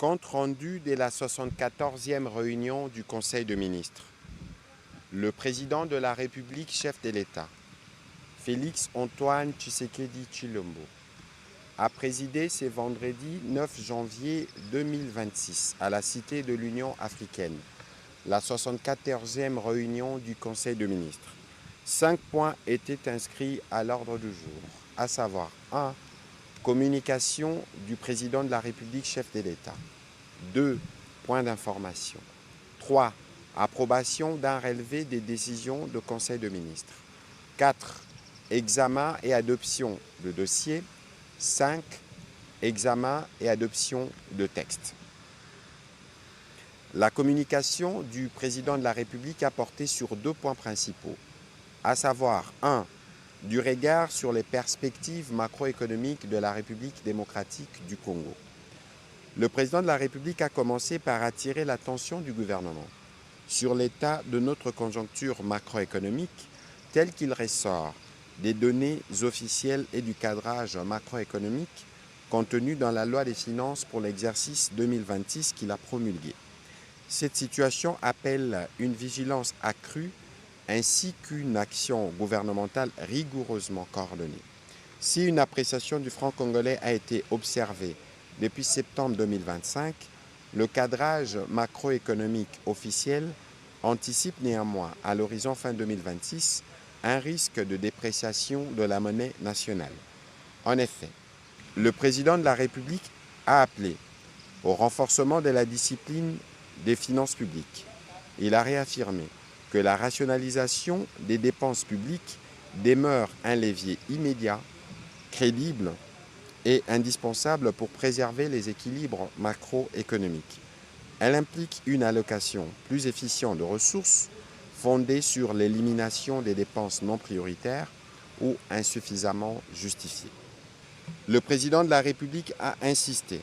Compte rendu de la 74e réunion du Conseil de ministres. Le président de la République, chef de l'État, Félix Antoine Tshisekedi Tshilombo, a présidé ce vendredi 9 janvier 2026 à la Cité de l'Union africaine, la 74e réunion du Conseil de ministres. 5 points étaient inscrits à l'ordre du jour, à savoir 1. Communication du président de la République, chef de l'État. 2. Points d'information. 3. Approbation d'un relevé des décisions du Conseil de ministres. 4. Examen et adoption de dossiers. 5. Examen et adoption de textes. La communication du président de la République a porté sur 2 points principaux, à savoir 1. Du regard sur les perspectives macroéconomiques de la République démocratique du Congo. Le président de la République a commencé par attirer l'attention du gouvernement sur l'état de notre conjoncture macroéconomique tel qu'il ressort des données officielles et du cadrage macroéconomique contenu dans la loi des finances pour l'exercice 2026 qu'il a promulguée. Cette situation appelle une vigilance accrue ainsi qu'une action gouvernementale rigoureusement coordonnée. Si une appréciation du franc congolais a été observée depuis septembre 2025, le cadrage macroéconomique officiel anticipe néanmoins à l'horizon fin 2026 un risque de dépréciation de la monnaie nationale. En effet, le président de la République a appelé au renforcement de la discipline des finances publiques. Il a réaffirmé que la rationalisation des dépenses publiques demeure un levier immédiat, crédible et indispensable pour préserver les équilibres macroéconomiques. Elle implique une allocation plus efficiente de ressources fondée sur l'élimination des dépenses non prioritaires ou insuffisamment justifiées. Le président de la République a insisté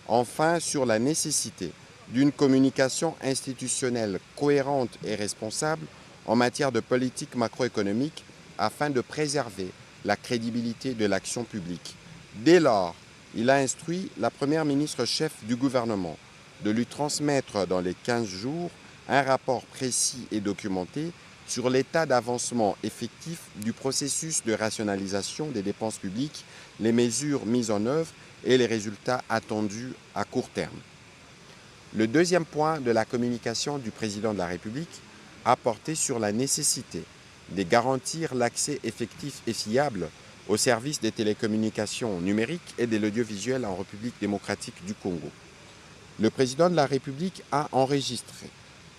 enfin sur la nécessité d'une communication institutionnelle cohérente et responsable en matière de politique macroéconomique afin de préserver la crédibilité de l'action publique. Dès lors, il a instruit la première ministre chef du gouvernement de lui transmettre dans les 15 jours un rapport précis et documenté sur l'état d'avancement effectif du processus de rationalisation des dépenses publiques, les mesures mises en œuvre et les résultats attendus à court terme. Le deuxième point de la communication du président de la République a porté sur la nécessité de garantir l'accès effectif et fiable aux services des télécommunications numériques et de l'audiovisuel en République démocratique du Congo. Le président de la République a enregistré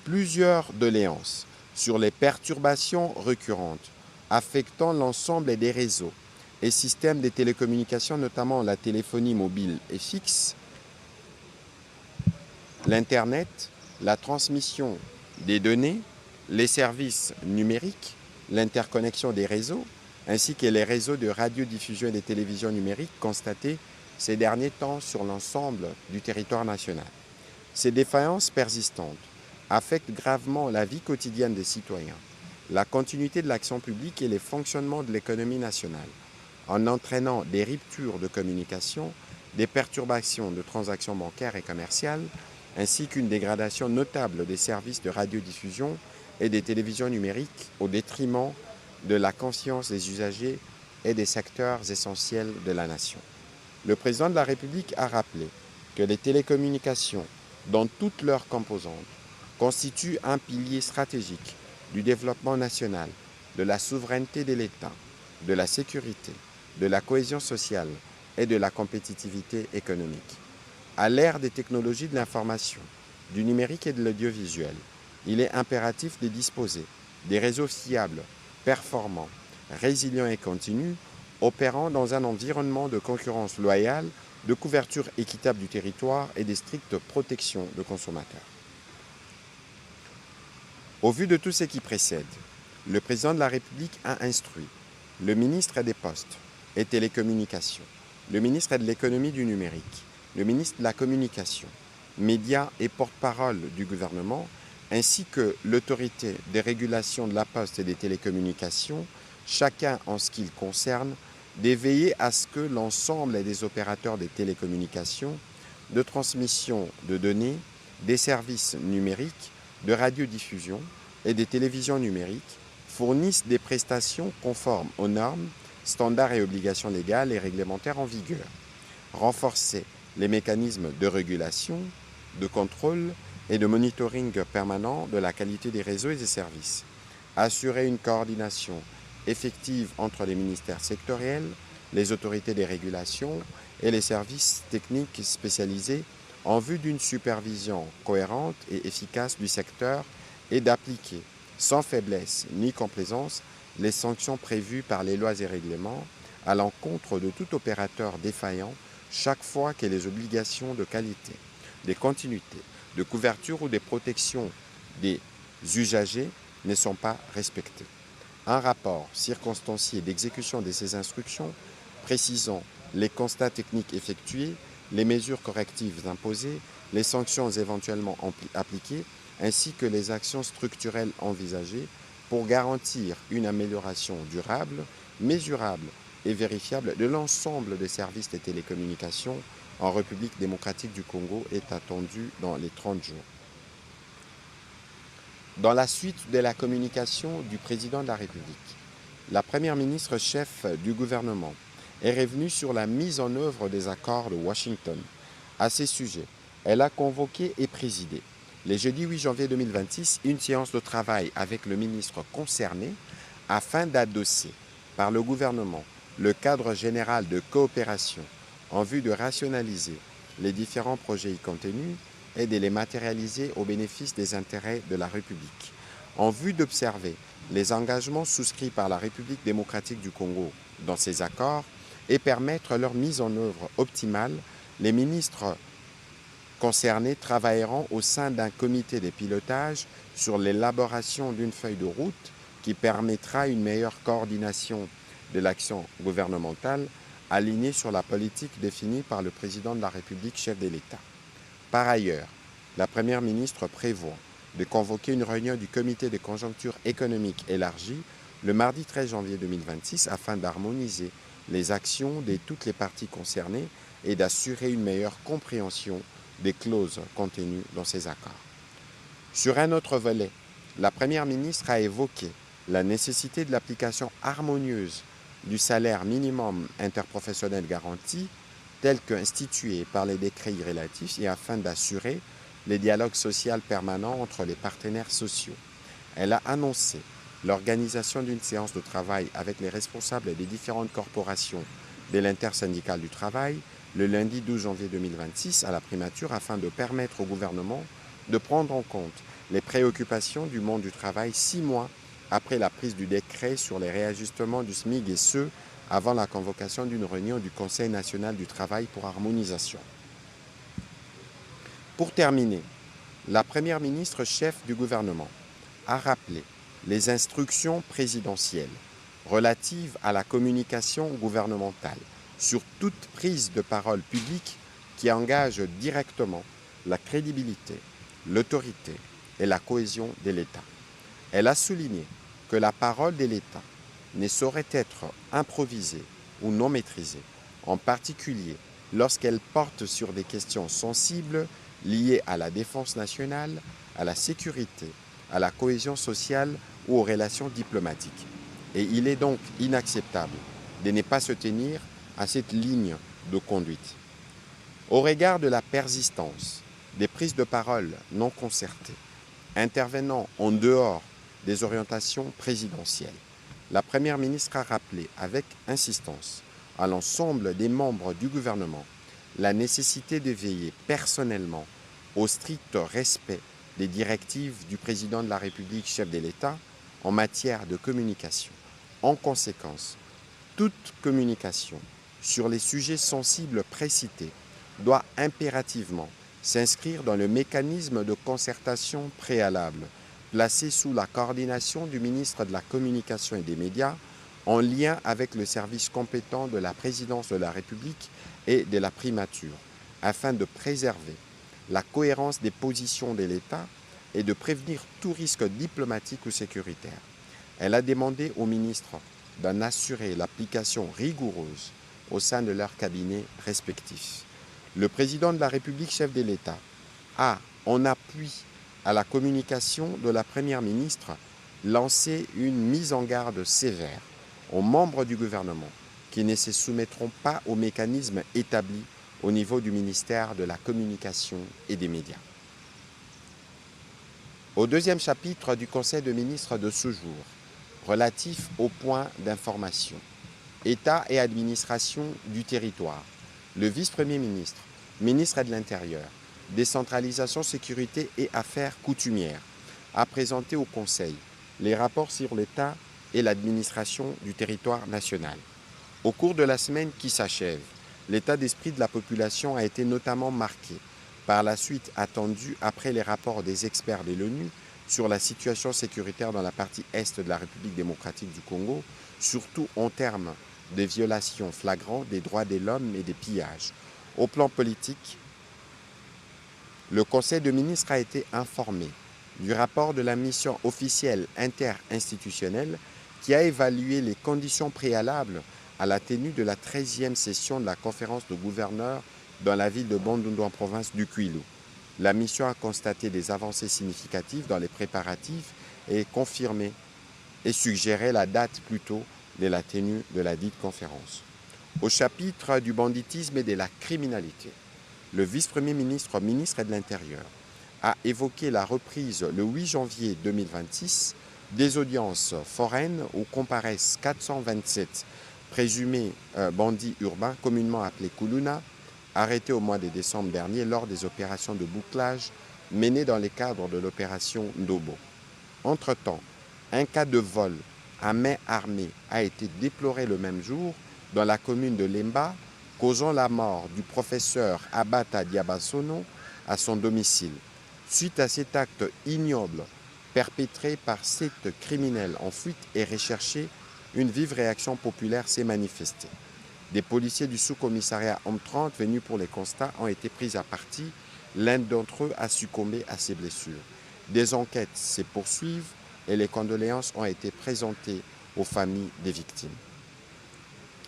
plusieurs doléances sur les perturbations récurrentes affectant l'ensemble des réseaux et systèmes de télécommunications, notamment la téléphonie mobile et fixe, l'Internet, la transmission des données, les services numériques, l'interconnexion des réseaux, ainsi que les réseaux de radiodiffusion et de télévision numérique constatés ces derniers temps sur l'ensemble du territoire national. Ces défaillances persistantes affectent gravement la vie quotidienne des citoyens, la continuité de l'action publique et les fonctionnements de l'économie nationale, en entraînant des ruptures de communication, des perturbations de transactions bancaires et commerciales, ainsi qu'une dégradation notable des services de radiodiffusion et des télévisions numériques au détriment de la conscience des usagers et des secteurs essentiels de la nation. Le président de la République a rappelé que les télécommunications, dans toutes leurs composantes, constituent un pilier stratégique du développement national, de la souveraineté de l'État, de la sécurité, de la cohésion sociale et de la compétitivité économique. À l'ère des technologies de l'information, du numérique et de l'audiovisuel, il est impératif de disposer des réseaux fiables, performants, résilients et continus, opérant dans un environnement de concurrence loyale, de couverture équitable du territoire et de stricte protection de consommateurs. Au vu de tout ce qui précède, le président de la République a instruit le ministre des Postes et Télécommunications, le ministre de l'Économie du numérique, le ministre de la Communication, médias et porte-parole du gouvernement, ainsi que l'autorité de régulation de la poste et des télécommunications, chacun en ce qui le concerne, de veiller à ce que l'ensemble des opérateurs des télécommunications de transmission de données, des services numériques, de radiodiffusion et des télévisions numériques fournissent des prestations conformes aux normes, standards et obligations légales et réglementaires en vigueur. Renforcer les mécanismes de régulation, de contrôle et de monitoring permanent de la qualité des réseaux et des services. Assurer une coordination effective entre les ministères sectoriels, les autorités des régulations et les services techniques spécialisés en vue d'une supervision cohérente et efficace du secteur et d'appliquer sans faiblesse ni complaisance les sanctions prévues par les lois et règlements à l'encontre de tout opérateur défaillant chaque fois que les obligations de qualité, de continuité, de couverture ou de protection des usagers ne sont pas respectées. Un rapport circonstancié d'exécution de ces instructions précisant les constats techniques effectués, les mesures correctives imposées, les sanctions éventuellement appliquées, ainsi que les actions structurelles envisagées pour garantir une amélioration durable, mesurable et vérifiable de l'ensemble des services de télécommunications en République démocratique du Congo est attendu dans les 30 jours. Dans la suite de la communication du président de la République, la première ministre chef du gouvernement est revenue sur la mise en œuvre des accords de Washington. À ces sujets, elle a convoqué et présidé, le jeudi 8 janvier 2026, une séance de travail avec le ministre concerné afin d'adosser par le gouvernement le cadre général de coopération en vue de rationaliser les différents projets y contenus et de les matérialiser au bénéfice des intérêts de la République. En vue d'observer les engagements souscrits par la République démocratique du Congo dans ces accords et permettre leur mise en œuvre optimale, les ministres concernés travailleront au sein d'un comité de pilotage sur l'élaboration d'une feuille de route qui permettra une meilleure coordination de l'action gouvernementale alignée sur la politique définie par le président de la République, chef de l'État. Par ailleurs, la Première ministre prévoit de convoquer une réunion du comité de conjoncture économique élargie le mardi 13 janvier 2026 afin d'harmoniser les actions de toutes les parties concernées et d'assurer une meilleure compréhension des clauses contenues dans ces accords. Sur un autre volet, la Première ministre a évoqué la nécessité de l'application harmonieuse du salaire minimum interprofessionnel garanti tel qu'institué par les décrets relatifs et afin d'assurer le dialogue social permanent entre les partenaires sociaux. Elle a annoncé l'organisation d'une séance de travail avec les responsables des différentes corporations de l'intersyndicale du travail le lundi 12 janvier 2026 à la primature afin de permettre au gouvernement de prendre en compte les préoccupations du monde du travail 6 mois après la prise du décret sur les réajustements du SMIC et ce, avant la convocation d'une réunion du Conseil national du travail pour harmonisation. Pour terminer, la Première ministre chef du gouvernement a rappelé les instructions présidentielles relatives à la communication gouvernementale sur toute prise de parole publique qui engage directement la crédibilité, l'autorité et la cohésion de l'État. Elle a souligné que la parole de l'État ne saurait être improvisée ou non maîtrisée, en particulier lorsqu'elle porte sur des questions sensibles liées à la défense nationale, à la sécurité, à la cohésion sociale ou aux relations diplomatiques. Et il est donc inacceptable de ne pas se tenir à cette ligne de conduite. Au regard de la persistance des prises de parole non concertées, intervenant en dehors des orientations présidentielles, la Première ministre a rappelé avec insistance à l'ensemble des membres du gouvernement la nécessité de veiller personnellement au strict respect des directives du président de la République, chef de l'État, en matière de communication. En conséquence, toute communication sur les sujets sensibles précités doit impérativement s'inscrire dans le mécanisme de concertation préalable, placé sous la coordination du ministre de la Communication et des Médias, en lien avec le service compétent de la Présidence de la République et de la Primature, afin de préserver la cohérence des positions de l'État et de prévenir tout risque diplomatique ou sécuritaire. Elle a demandé aux ministres d'en assurer l'application rigoureuse au sein de leurs cabinets respectifs. Le président de la République, chef de l'État, a, en appui à la communication de la Première ministre, lancé une mise en garde sévère aux membres du gouvernement qui ne se soumettront pas aux mécanismes établis au niveau du ministère de la Communication et des Médias. Au deuxième chapitre du Conseil des ministres de ce jour, relatif aux points d'information, État et administration du territoire, le vice-premier ministre, ministre de l'Intérieur, décentralisation, sécurité et affaires coutumières, a présenté au Conseil les rapports sur l'État et l'administration du territoire national. Au cours de la semaine qui s'achève, l'état d'esprit de la population a été notamment marqué par la suite attendue après les rapports des experts de l'ONU sur la situation sécuritaire dans la partie est de la République démocratique du Congo, surtout en termes de violations flagrantes des droits de l'homme et des pillages. Au plan politique, le Conseil des ministres a été informé du rapport de la mission officielle interinstitutionnelle qui a évalué les conditions préalables à la tenue de la 13e session de la conférence de gouverneurs dans la ville de Bandundu en province du Kwilu. La mission a constaté des avancées significatives dans les préparatifs et confirmé et suggéré la date plutôt de la tenue de la dite conférence. Au chapitre du banditisme et de la criminalité, le vice-premier ministre, ministre de l'Intérieur, a évoqué la reprise le 8 janvier 2026 des audiences foraines où comparaissent 427 présumés bandits urbains, communément appelés Kuluna, arrêtés au mois de décembre dernier lors des opérations de bouclage menées dans le cadre de l'opération Ndobo. Entre-temps, un cas de vol à main armée a été déploré le même jour dans la commune de Lemba, causant la mort du professeur Abata Diabasono à son domicile. Suite à cet acte ignoble perpétré par cette criminelle en fuite et recherchée, une vive réaction populaire s'est manifestée. Des policiers du sous-commissariat Homme 30 venus pour les constats ont été pris à partie. L'un d'entre eux a succombé à ses blessures. Des enquêtes se poursuivent et les condoléances ont été présentées aux familles des victimes.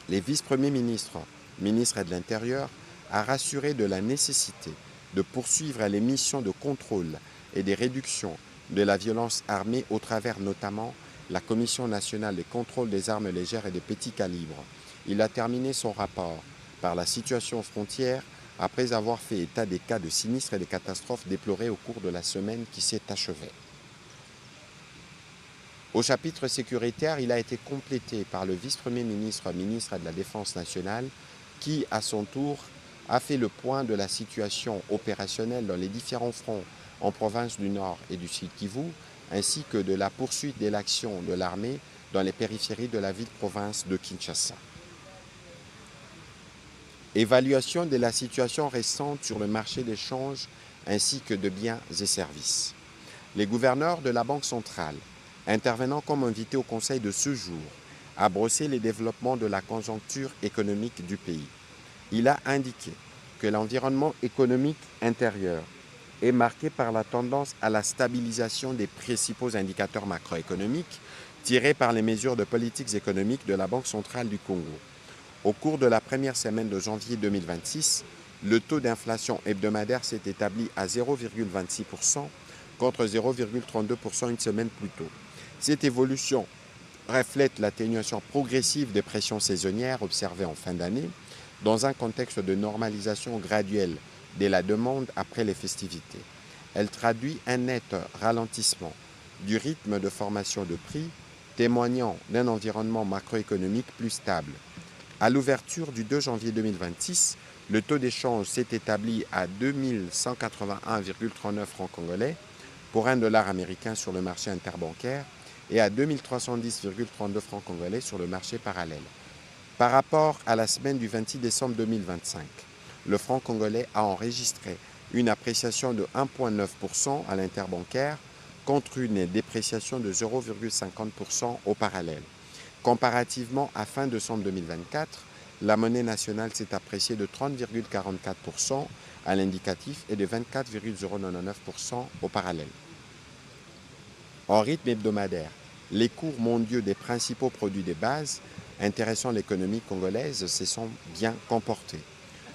Les vice-premiers ministres, ministre de l'Intérieur, a rassuré de la nécessité de poursuivre les missions de contrôle et de réduction de la violence armée au travers notamment la Commission nationale de contrôle des armes légères et de petits calibres. Il a terminé son rapport par la situation aux frontières après avoir fait état des cas de sinistres et de catastrophes déplorés au cours de la semaine qui s'est achevée. Au chapitre sécuritaire, il a été complété par le vice-premier ministre, ministre de la Défense nationale, qui, à son tour, a fait le point de la situation opérationnelle dans les différents fronts en province du Nord et du Sud Kivu, ainsi que de la poursuite de l'action de l'armée dans les périphéries de la ville-province de Kinshasa. Évaluation de la situation récente sur le marché des changes ainsi que de biens et services. Les gouverneurs de la Banque centrale, intervenant comme invités au Conseil de ce jour, a brossé les développements de la conjoncture économique du pays. Il a indiqué que l'environnement économique intérieur est marqué par la tendance à la stabilisation des principaux indicateurs macroéconomiques tirés par les mesures de politiques économiques de la Banque centrale du Congo. Au cours de la première semaine de janvier 2026, le taux d'inflation hebdomadaire s'est établi à 0,26% contre 0,32% une semaine plus tôt. Cette évolution reflète l'atténuation progressive des pressions saisonnières observées en fin d'année dans un contexte de normalisation graduelle de la demande après les festivités. Elle traduit un net ralentissement du rythme de formation de prix, témoignant d'un environnement macroéconomique plus stable. À l'ouverture du 2 janvier 2026, le taux d'échange s'est établi à 2181,39 francs congolais pour $1 américain sur le marché interbancaire et à 2310,32 francs congolais sur le marché parallèle. Par rapport à la semaine du 26 décembre 2025, le franc congolais a enregistré une appréciation de 1,9% à l'interbancaire contre une dépréciation de 0,50% au parallèle. Comparativement à fin décembre 2024, la monnaie nationale s'est appréciée de 30,44% à l'indicatif et de 24,099% au parallèle. En rythme hebdomadaire, les cours mondiaux des principaux produits de base intéressant l'économie congolaise se sont bien comportés.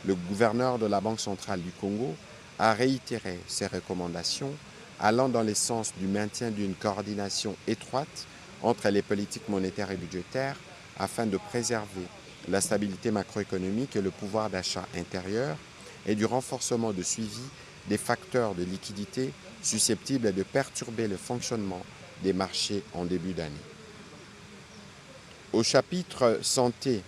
le gouverneur de la Banque centrale du Congo a réitéré ses recommandations allant dans le sens du maintien d'une coordination étroite entre les politiques monétaires et budgétaires afin de préserver la stabilité macroéconomique et le pouvoir d'achat intérieur et du renforcement de suivi des facteurs de liquidité susceptibles de perturber le fonctionnement des marchés en début d'année. Au chapitre santé,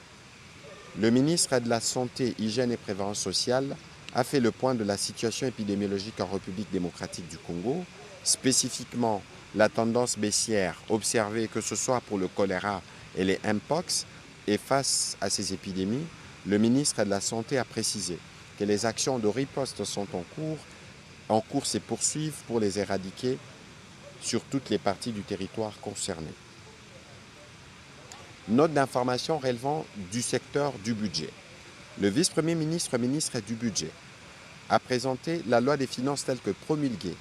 le ministre de la Santé, Hygiène et Prévention sociale a fait le point de la situation épidémiologique en République démocratique du Congo, spécifiquement la tendance baissière observée que ce soit pour le choléra et les mpox. Et face à ces épidémies, le ministre de la Santé a précisé que les actions de riposte sont en cours et poursuivent pour les éradiquer sur toutes les parties du territoire concerné. Note d'information relevant du secteur du budget. Le vice-premier ministre, ministre du budget, a présenté la loi des finances telle que promulguée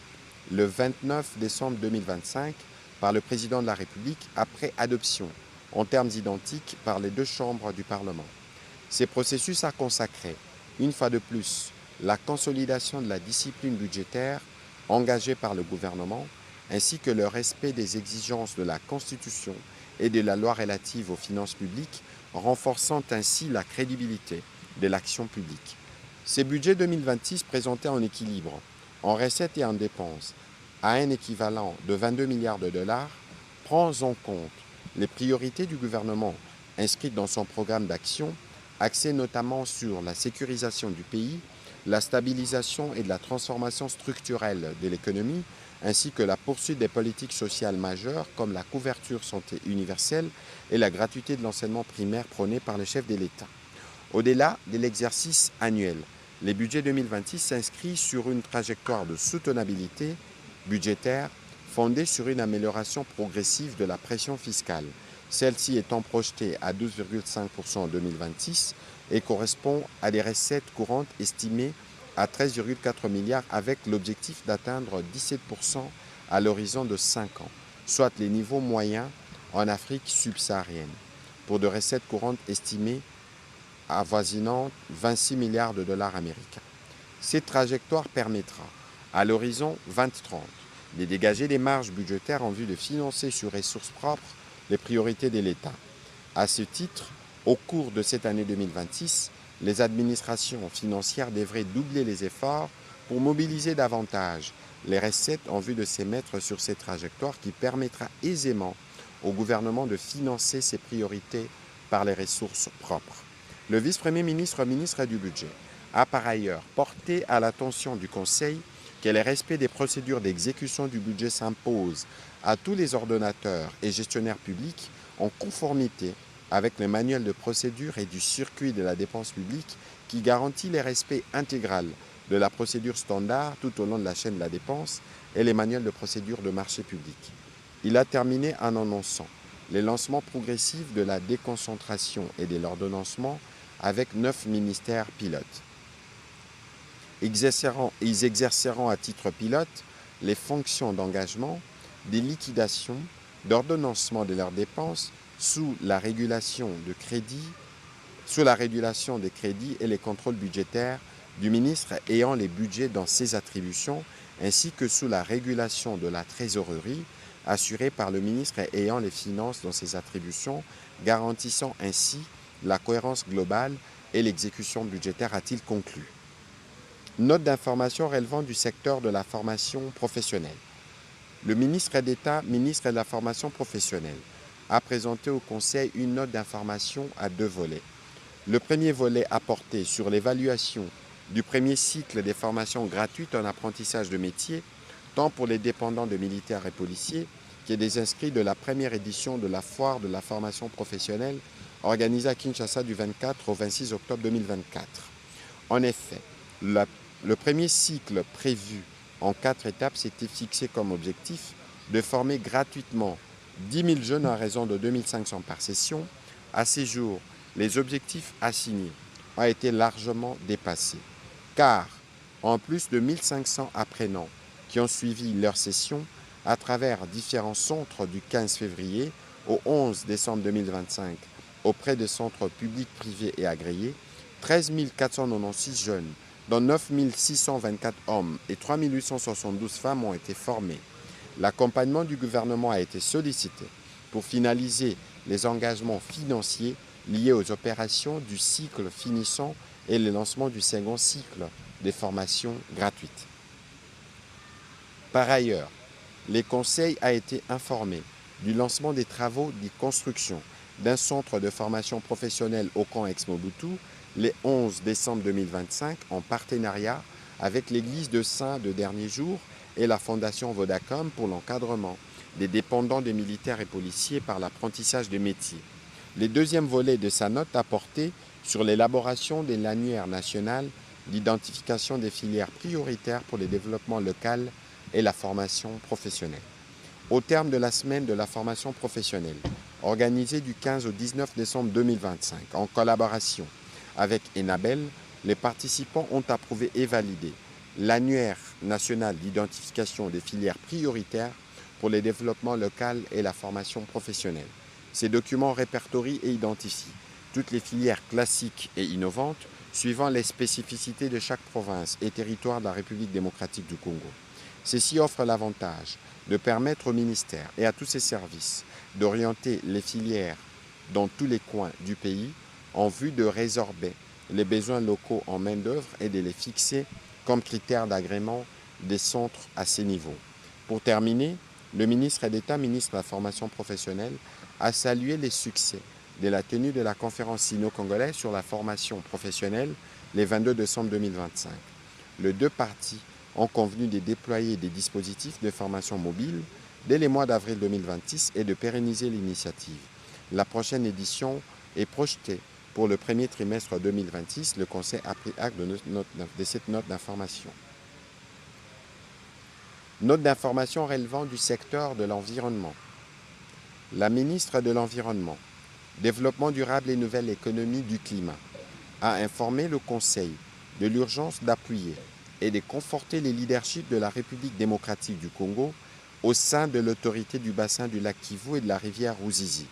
le 29 décembre 2025 par le président de la République après adoption en termes identiques par les deux chambres du Parlement. Ces processus a consacré, une fois de plus, la consolidation de la discipline budgétaire engagée par le gouvernement, ainsi que le respect des exigences de la Constitution et de la loi relative aux finances publiques, renforçant ainsi la crédibilité de l'action publique. Ces budgets 2026 présentés en équilibre, en recettes et en dépenses, à un équivalent de 22 milliards de dollars, prend en compte les priorités du gouvernement inscrites dans son programme d'action, axées notamment sur la sécurisation du pays, la stabilisation et de la transformation structurelle de l'économie, ainsi que la poursuite des politiques sociales majeures comme la couverture santé universelle et la gratuité de l'enseignement primaire prônée par le chef de l'État. Au-delà de l'exercice annuel, les budgets 2026 s'inscrivent sur une trajectoire de soutenabilité budgétaire fondée sur une amélioration progressive de la pression fiscale, celle-ci étant projetée à 12,5% en 2026 et correspond à des recettes courantes estimées à 13,4 milliards avec l'objectif d'atteindre 17% à l'horizon de 5 ans, soit les niveaux moyens en Afrique subsaharienne, pour de recettes courantes estimées avoisinant 26 milliards de dollars américains. Cette trajectoire permettra, à l'horizon 2030, de dégager des marges budgétaires en vue de financer sur ressources propres les priorités de l'État. À ce titre, au cours de cette année 2026, les administrations financières devraient doubler les efforts pour mobiliser davantage les recettes en vue de se mettre sur cette trajectoire qui permettra aisément au gouvernement de financer ses priorités par les ressources propres. Le vice-premier ministre, ministre du Budget, a par ailleurs porté à l'attention du Conseil que le respect des procédures d'exécution du budget s'impose à tous les ordonnateurs et gestionnaires publics en conformité avec le manuel de procédure et du circuit de la dépense publique qui garantit le respect intégral de la procédure standard tout au long de la chaîne de la dépense et les manuels de procédure de marché public. Il a terminé en annonçant le lancement progressif de la déconcentration et de l'ordonnancement avec 9 ministères pilotes. Ils exerceront à titre pilote les fonctions d'engagement, des liquidations, d'ordonnancement de leurs dépenses sous la régulation des crédits et les contrôles budgétaires du ministre ayant les budgets dans ses attributions, ainsi que sous la régulation de la trésorerie assurée par le ministre ayant les finances dans ses attributions, garantissant ainsi la cohérence globale et l'exécution budgétaire, a-t-il conclu. Note d'information relevant du secteur de la formation professionnelle. Le ministre d'État, ministre de la formation professionnelle, a présenté au Conseil une note d'information à 2 volets. Le premier volet a porté sur l'évaluation du premier cycle des formations gratuites en apprentissage de métier, tant pour les dépendants de militaires et policiers que des inscrits de la première édition de la foire de la formation professionnelle organisée à Kinshasa du 24 au 26 octobre 2024. En effet, le premier cycle prévu en 4 étapes s'était fixé comme objectif de former gratuitement 10 000 jeunes à raison de 2 500 par session. À ces jours, les objectifs assignés ont été largement dépassés, car en plus de 1 500 apprenants qui ont suivi leur session à travers différents centres du 15 février au 11 décembre 2025 auprès de centres publics, privés et agréés, 13 496 jeunes, dont 9 624 hommes et 3 872 femmes ont été formés. L'accompagnement du gouvernement a été sollicité pour finaliser les engagements financiers liés aux opérations du cycle finissant et le lancement du second cycle des formations gratuites. Par ailleurs, le Conseil a été informé du lancement des travaux de construction d'un centre de formation professionnelle au camp Ex-Mobutu le 11 décembre 2025 en partenariat avec l'église de Saint de Dernier Jour et la fondation Vodacom pour l'encadrement des dépendants des militaires et policiers par l'apprentissage des métiers. Le deuxième volet de sa note a porté sur l'élaboration de l'annuaire national d'identification des filières prioritaires pour le développement local et la formation professionnelle. Au terme de la semaine de la formation professionnelle, organisée du 15 au 19 décembre 2025, en collaboration avec Enabel, les participants ont approuvé et validé l'annuaire national d'identification des filières prioritaires pour le développement local et la formation professionnelle. Ces documents répertorient et identifient toutes les filières classiques et innovantes suivant les spécificités de chaque province et territoire de la République démocratique du Congo. Ceci offre l'avantage de permettre au ministère et à tous ses services d'orienter les filières dans tous les coins du pays en vue de résorber les besoins locaux en main-d'œuvre et de les fixer comme critères d'agrément des centres à ces niveaux. Pour terminer, le ministre d'État, ministre de la formation professionnelle, a salué les succès de la tenue de la conférence sino-congolaise sur la formation professionnelle le 22 décembre 2025. Les deux parties ont convenu de déployer des dispositifs de formation mobile dès les mois d'avril 2026 et de pérenniser l'initiative. La prochaine édition est projetée pour le premier trimestre 2026. Le Conseil a pris acte de cette note d'information. Note d'information relevant du secteur de l'environnement. La ministre de l'Environnement, Développement durable et nouvelle économie du climat a informé le Conseil de l'urgence d'appuyer et de conforter les leaderships de la République démocratique du Congo au sein de l'autorité du bassin du lac Kivu et de la rivière Ruzizi.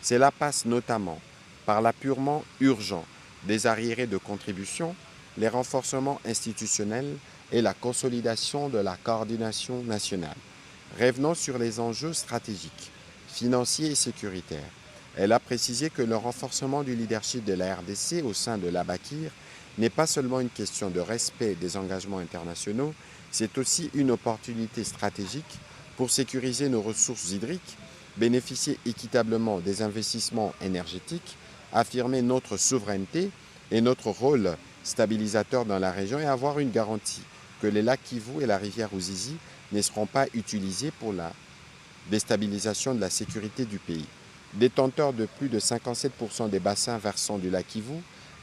Cela passe notamment par l'appurement urgent des arriérés de contribution, les renforcements institutionnels et la consolidation de la coordination nationale. Revenons sur les enjeux stratégiques, financiers et sécuritaires. Elle a précisé que le renforcement du leadership de la RDC au sein de l'Abakir n'est pas seulement une question de respect des engagements internationaux, c'est aussi une opportunité stratégique pour sécuriser nos ressources hydriques, bénéficier équitablement des investissements énergétiques, affirmer notre souveraineté et notre rôle stabilisateur dans la région et avoir une garantie que les lacs Kivu et la rivière Ruzizi ne seront pas utilisés pour la déstabilisation de la sécurité du pays. Détenteur de plus de 57% des bassins versants du lac Kivu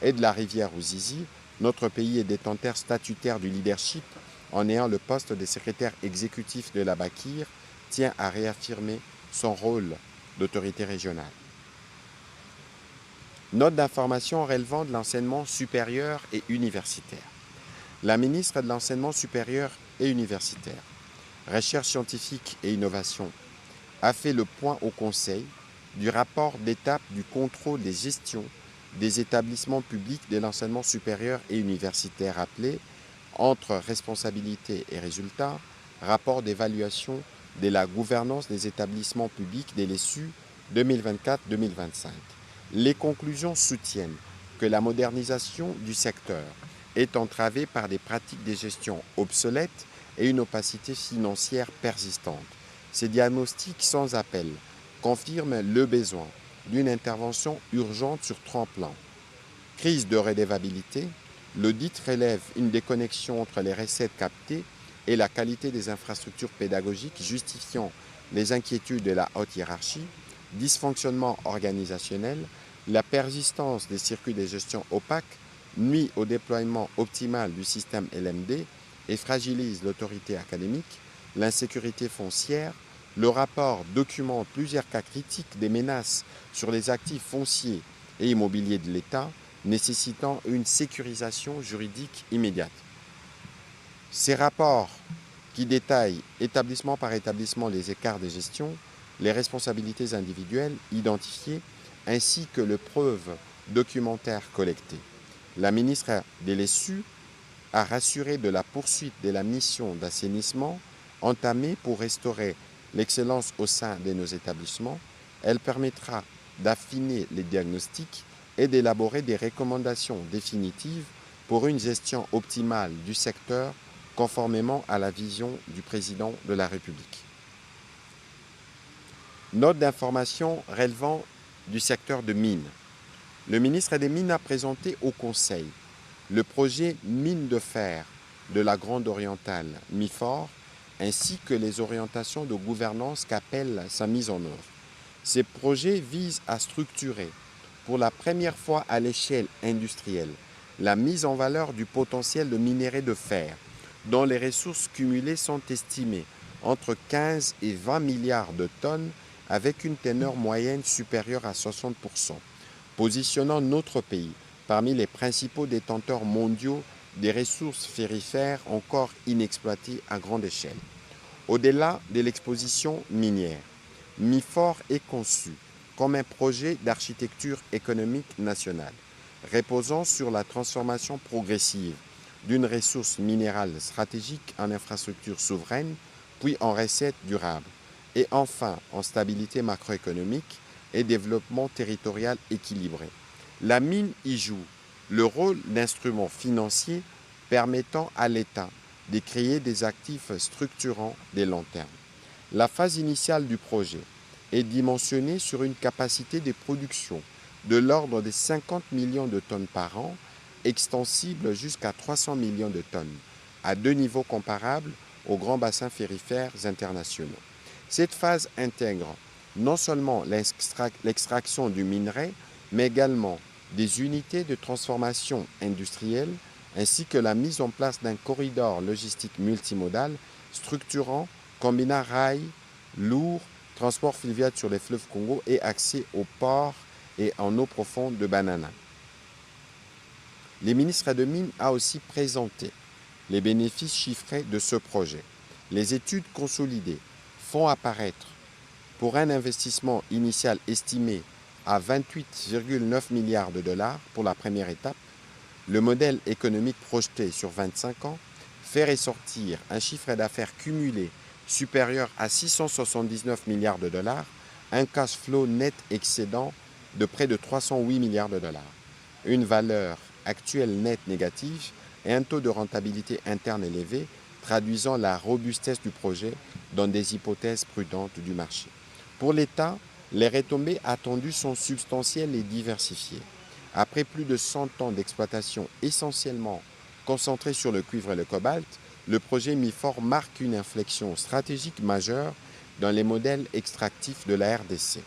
et de la rivière Ruzizi, notre pays est détenteur statutaire du leadership en ayant le poste de secrétaire exécutif de l'Abakir, tient à réaffirmer son rôle d'autorité régionale. Note d'information relevant de l'enseignement supérieur et universitaire. La ministre de l'Enseignement supérieur et universitaire, Recherche scientifique et innovation, a fait le point au Conseil du rapport d'étape du contrôle des gestions des établissements publics de l'enseignement supérieur et universitaire appelé entre responsabilité et résultats, rapport d'évaluation de la gouvernance des établissements publics de l'ESU 2024-2025. Les conclusions soutiennent que la modernisation du secteur est entravée par des pratiques de gestion obsolètes et une opacité financière persistante. Ces diagnostics sans appel confirment le besoin d'une intervention urgente sur 3 plans. Crise de redevabilité, l'audit relève une déconnexion entre les recettes captées et la qualité des infrastructures pédagogiques justifiant les inquiétudes de la haute hiérarchie, dysfonctionnement organisationnel, la persistance des circuits de gestion opaques nuit au déploiement optimal du système LMD et fragilise l'autorité académique, l'insécurité foncière. Le rapport documente plusieurs cas critiques des menaces sur les actifs fonciers et immobiliers de l'État, nécessitant une sécurisation juridique immédiate. Ces rapports qui détaillent établissement par établissement les écarts de gestion, les responsabilités individuelles identifiées, ainsi que les preuves documentaires collectées. La ministre Delessu a rassuré de la poursuite de la mission d'assainissement entamée pour restaurer l'excellence au sein de nos établissements. Elle permettra d'affiner les diagnostics et d'élaborer des recommandations définitives pour une gestion optimale du secteur conformément à la vision du président de la République. Note d'information relevant du secteur de mines. Le ministre des Mines a présenté au Conseil le projet Mine de fer de la Grande Orientale, MIFOR, ainsi que les orientations de gouvernance qu'appelle sa mise en œuvre. Ces projets visent à structurer, pour la première fois à l'échelle industrielle, la mise en valeur du potentiel de minerai de fer, dont les ressources cumulées sont estimées entre 15 et 20 milliards de tonnes avec une teneur moyenne supérieure à 60%, positionnant notre pays parmi les principaux détenteurs mondiaux des ressources ferrifères encore inexploitées à grande échelle. Au-delà de l'exposition minière, MIFOR est conçu comme un projet d'architecture économique nationale, reposant sur la transformation progressive d'une ressource minérale stratégique en infrastructure souveraine, puis en recette durable, et enfin en stabilité macroéconomique et développement territorial équilibré. La mine y joue le rôle d'instrument financier permettant à l'État de créer des actifs structurants des long termes. La phase initiale du projet est dimensionnée sur une capacité de production de l'ordre de 50 millions de tonnes par an, extensible jusqu'à 300 millions de tonnes, à deux niveaux comparables aux grands bassins ferrifères internationaux. Cette phase intègre non seulement l'extraction du minerai, mais également des unités de transformation industrielle, ainsi que la mise en place d'un corridor logistique multimodal structurant, combinant rail, lourd, transport fluvial sur les fleuves Congo et accès aux ports et en eau profonde de Banana. Le ministre de Mines a aussi présenté les bénéfices chiffrés de ce projet. Les études consolidées font apparaître, pour un investissement initial estimé à 28,9 milliards de dollars pour la première étape, le modèle économique projeté sur 25 ans fait ressortir un chiffre d'affaires cumulé supérieur à 679 milliards de dollars, un cash flow net excédent de près de 308 milliards de dollars, une valeur actuelle nette négative et un taux de rentabilité interne élevé, traduisant la robustesse du projet dans des hypothèses prudentes du marché. Pour l'État, les retombées attendues sont substantielles et diversifiées. Après plus de 100 ans d'exploitation essentiellement concentrée sur le cuivre et le cobalt, le projet MIFOR marque une inflexion stratégique majeure dans les modèles extractifs de la RDC.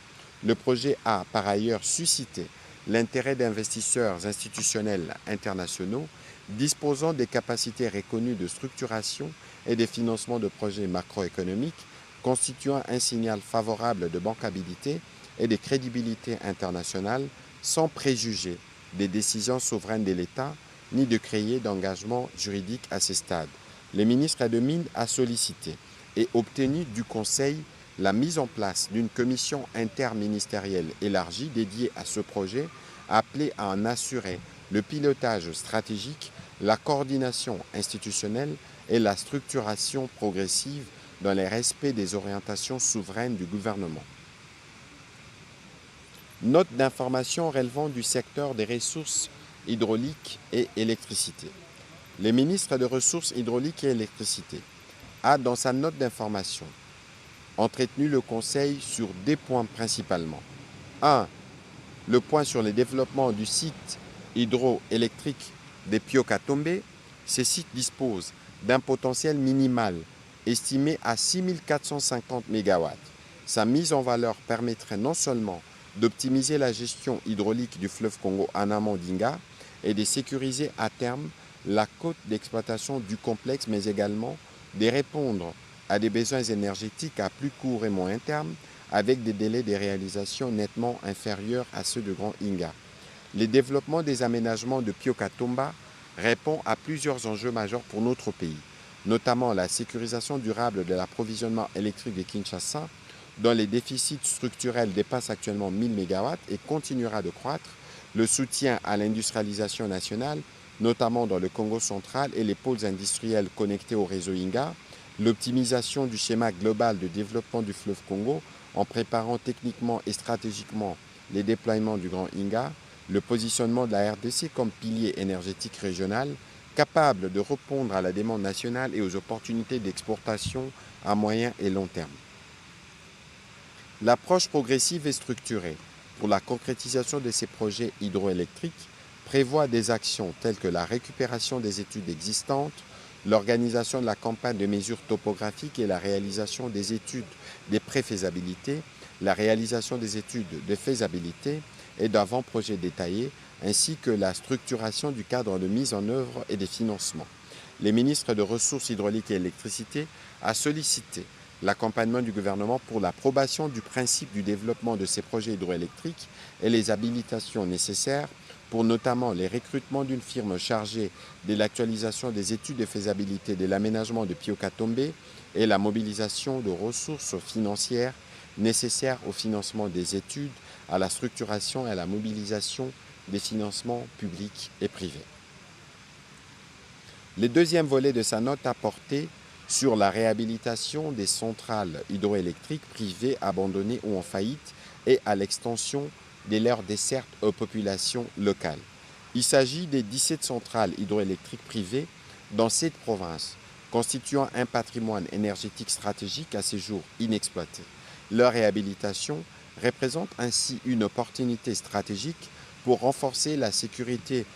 Le projet a par ailleurs suscité l'intérêt d'investisseurs institutionnels internationaux disposant des capacités reconnues de structuration et de financement de projets macroéconomiques, constituant un signal favorable de bancabilité et de crédibilité internationale sans préjuger des décisions souveraines de l'État ni de créer d'engagement juridique à ce stade. Le ministre de Mines a sollicité et obtenu du Conseil la mise en place d'une commission interministérielle élargie dédiée à ce projet, appelée à en assurer le pilotage stratégique, la coordination institutionnelle et la structuration progressive dans le respect des orientations souveraines du gouvernement. Note d'information relevant du secteur des ressources hydrauliques et électricité. Le ministre des Ressources hydrauliques et électricité a, dans sa note d'information, entretenu le Conseil sur deux points principalement. 1. Le point sur le développement du site hydroélectrique de Piokatombe. Ce site dispose d'un potentiel minimal estimé à 6450 MW. Sa mise en valeur permettrait non seulement d'optimiser la gestion hydraulique du fleuve Congo en amont d'Inga et de sécuriser à terme la cote d'exploitation du complexe, mais également de répondre à des besoins énergétiques à plus court et moyen terme avec des délais de réalisation nettement inférieurs à ceux de Grand Inga. Le développement des aménagements de Piokatomba répond à plusieurs enjeux majeurs pour notre pays, notamment la sécurisation durable de l'approvisionnement électrique de Kinshasa, dont les déficits structurels dépassent actuellement 1000 MW et continuera de croître, le soutien à l'industrialisation nationale, notamment dans le Congo central et les pôles industriels connectés au réseau Inga, l'optimisation du schéma global de développement du fleuve Congo en préparant techniquement et stratégiquement les déploiements du Grand Inga, le positionnement de la RDC comme pilier énergétique régional, capable de répondre à la demande nationale et aux opportunités d'exportation à moyen et long terme. L'approche progressive et structurée pour la concrétisation de ces projets hydroélectriques prévoit des actions telles que la récupération des études existantes, l'organisation de la campagne de mesures topographiques et la réalisation des études de préfaisabilité, la réalisation des études de faisabilité et d'avant-projets détaillés, ainsi que la structuration du cadre de mise en œuvre et des financements. Les ministres de Ressources hydrauliques et électricité a sollicité l'accompagnement du gouvernement pour l'approbation du principe du développement de ces projets hydroélectriques et les habilitations nécessaires pour notamment les recrutements d'une firme chargée de l'actualisation des études de faisabilité de l'aménagement de Pioka-Tombé et la mobilisation de ressources financières nécessaires au financement des études, à la structuration et à la mobilisation des financements publics et privés. Le deuxième volet de sa note a porté sur la réhabilitation des centrales hydroélectriques privées abandonnées ou en faillite et à l'extension de leur desserte aux populations locales. Il s'agit des 17 centrales hydroélectriques privées dans cette province, constituant un patrimoine énergétique stratégique à ce jour inexploité. Leur réhabilitation représente ainsi une opportunité stratégique pour renforcer la sécurité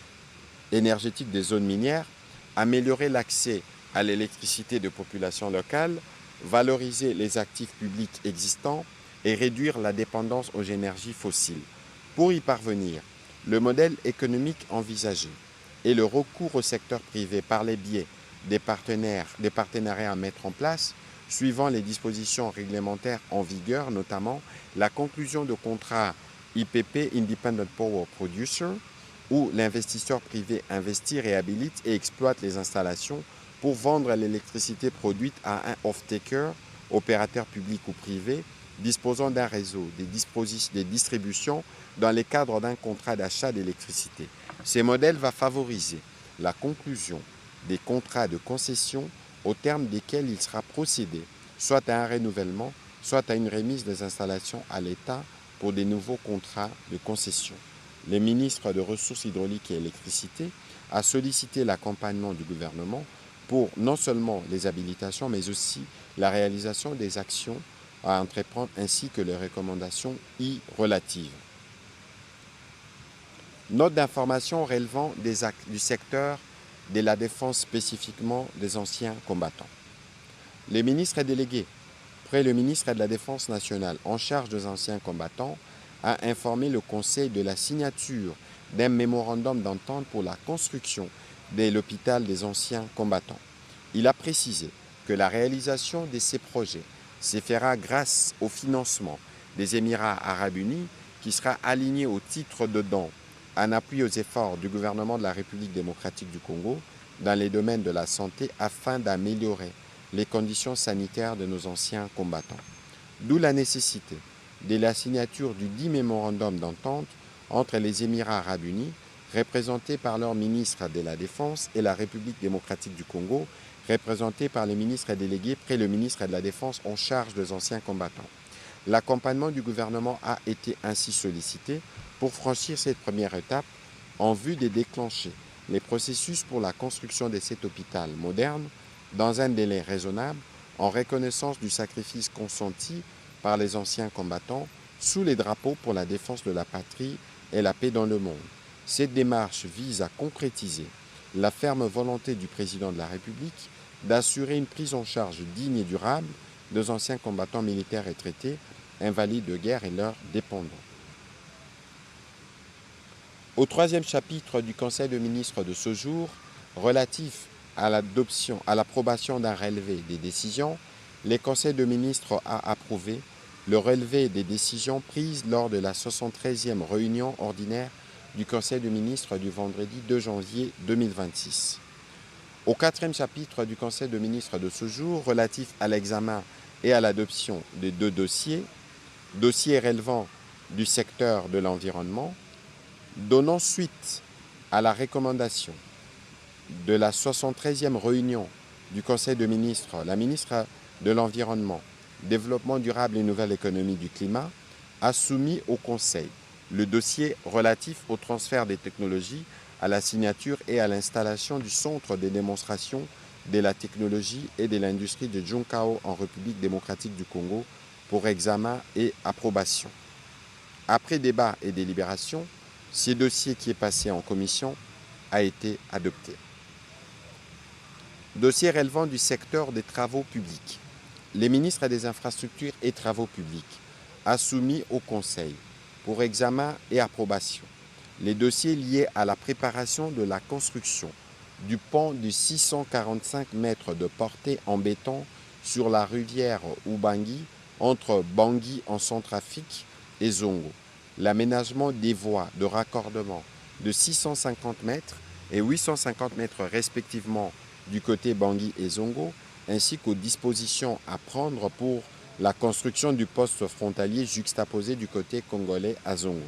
énergétique des zones minières, améliorer l'accès à l'électricité de populations locales, valoriser les actifs publics existants et réduire la dépendance aux énergies fossiles. Pour y parvenir, le modèle économique envisagé et le recours au secteur privé par les biais des partenariats à mettre en place, suivant les dispositions réglementaires en vigueur, notamment la conclusion de contrats IPP, Independent Power Producer, où l'investisseur privé investit, réhabilite et exploite les installations pour vendre l'électricité produite à un off-taker, opérateur public ou privé, disposant d'un réseau de distribution dans le cadre d'un contrat d'achat d'électricité. Ce modèle va favoriser la conclusion des contrats de concession au terme desquels il sera procédé soit à un renouvellement, soit à une remise des installations à l'État pour des nouveaux contrats de concession. Le ministre de Ressources hydrauliques et électricité a sollicité l'accompagnement du gouvernement pour non seulement les habilitations, mais aussi la réalisation des actions à entreprendre ainsi que les recommandations y relatives. Note d'information relevant du secteur de la défense spécifiquement des anciens combattants. Les ministres délégués près le ministre de la Défense nationale en charge des anciens combattants a informé le Conseil de la signature d'un mémorandum d'entente pour la construction de l'hôpital des anciens combattants. Il a précisé que la réalisation de ces projets se fera grâce au financement des Émirats arabes unis qui sera aligné au titre de don en appui aux efforts du gouvernement de la République démocratique du Congo dans les domaines de la santé afin d'améliorer les conditions sanitaires de nos anciens combattants. D'où la nécessité de la signature du dit mémorandum d'entente entre les Émirats arabes unis, représentés par leur ministre de la Défense, et la République démocratique du Congo, représentés par les ministres délégués près le ministre de la Défense en charge des anciens combattants. L'accompagnement du gouvernement a été ainsi sollicité pour franchir cette première étape en vue de déclencher les processus pour la construction de cet hôpital moderne dans un délai raisonnable en reconnaissance du sacrifice consenti par les anciens combattants sous les drapeaux pour la défense de la patrie et la paix dans le monde. Cette démarche vise à concrétiser la ferme volonté du président de la République d'assurer une prise en charge digne et durable des anciens combattants militaires retraités, invalides de guerre et leurs dépendants. Au troisième chapitre du Conseil des ministres de ce jour, relatif à l'approbation d'un relevé des décisions, le Conseil des ministres a approuvé le relevé des décisions prises lors de la 73e réunion ordinaire du Conseil des ministres du vendredi 2 janvier 2026. Au quatrième chapitre du Conseil des ministres de ce jour, relatif à l'examen et à l'adoption de deux dossiers relevant du secteur de l'environnement, Donnant suite à la recommandation de la 73e réunion du Conseil de ministres, la ministre de l'Environnement, Développement durable et Nouvelle économie du climat a soumis au Conseil le dossier relatif au transfert des technologies, à la signature et à l'installation du centre de démonstration de la technologie et de l'industrie de Junkao en République démocratique du Congo pour examen et approbation. Après débat et délibération, ce dossier qui est passé en commission a été adopté. Dossier relevant du secteur des travaux publics. Les ministres des Infrastructures et Travaux publics a soumis au Conseil pour examen et approbation les dossiers liés à la préparation de la construction du pont de 645 mètres de portée en béton sur la rivière Ubangi entre Bangui en Centrafrique et Zongo, l'aménagement des voies de raccordement de 650 mètres et 850 mètres respectivement du côté Bangui et Zongo, ainsi qu'aux dispositions à prendre pour la construction du poste frontalier juxtaposé du côté congolais à Zongo.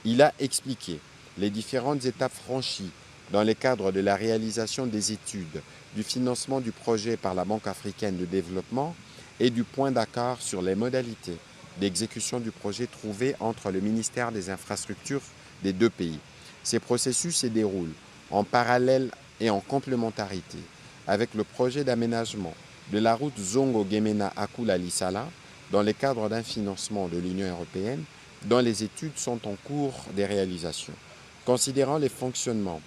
Il a expliqué les différentes étapes franchies dans le cadre de la réalisation des études, du financement du projet par la Banque africaine de développement et du point d'accord sur les modalités d'exécution du projet trouvé entre le ministère des Infrastructures des deux pays. Ces processus se déroulent en parallèle et en complémentarité avec le projet d'aménagement de la route Zongo-Gemena-Akula-Lisala dans le cadre d'un financement de l'Union européenne dont les études sont en cours de réalisation. Considérant les fonctionnements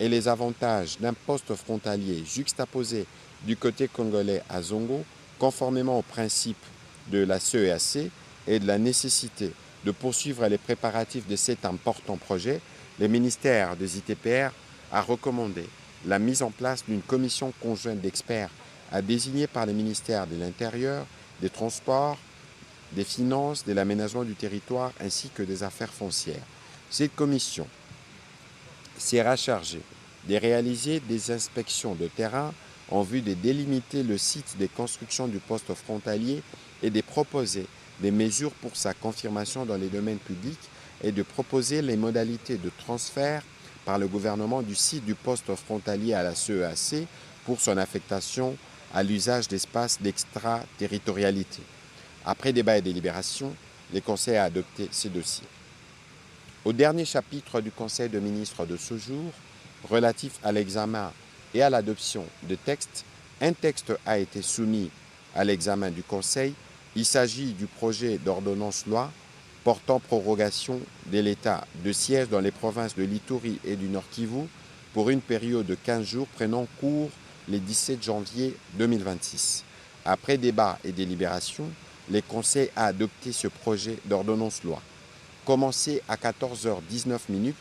et les avantages d'un poste frontalier juxtaposé du côté congolais à Zongo, conformément aux principes de la CEAC et de la nécessité de poursuivre les préparatifs de cet important projet, le ministère des ITPR a recommandé la mise en place d'une commission conjointe d'experts désignée par le ministère de l'Intérieur, des Transports, des Finances, de l'Aménagement du territoire ainsi que des Affaires foncières. Cette commission sera chargée de réaliser des inspections de terrain en vue de délimiter le site de construction du poste frontalier et de proposer des mesures pour sa confirmation dans les domaines publics et de proposer les modalités de transfert par le gouvernement du site du poste frontalier à la CEAC pour son affectation à l'usage d'espaces d'extraterritorialité. Après débat et délibération, le Conseil a adopté ces dossiers. Au dernier chapitre du Conseil de ministres de ce jour, relatif à l'examen et à l'adoption de textes, un texte a été soumis à l'examen du Conseil. Il s'agit du projet d'ordonnance-loi portant prorogation de l'état de siège dans les provinces de l'Ituri et du Nord Kivu pour une période de 15 jours prenant cours le 17 janvier 2026. Après débat et délibération, le Conseil a adopté ce projet d'ordonnance-loi. Commencé à 14h19,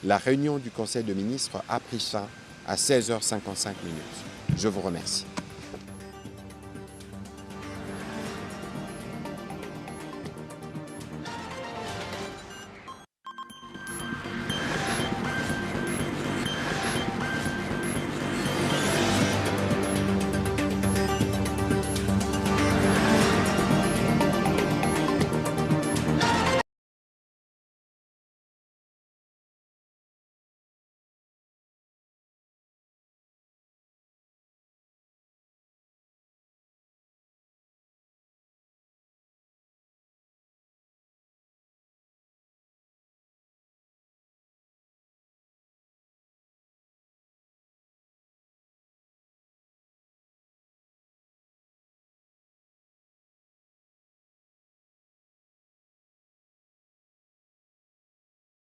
la réunion du Conseil de ministres a pris fin à 16h55. Je vous remercie.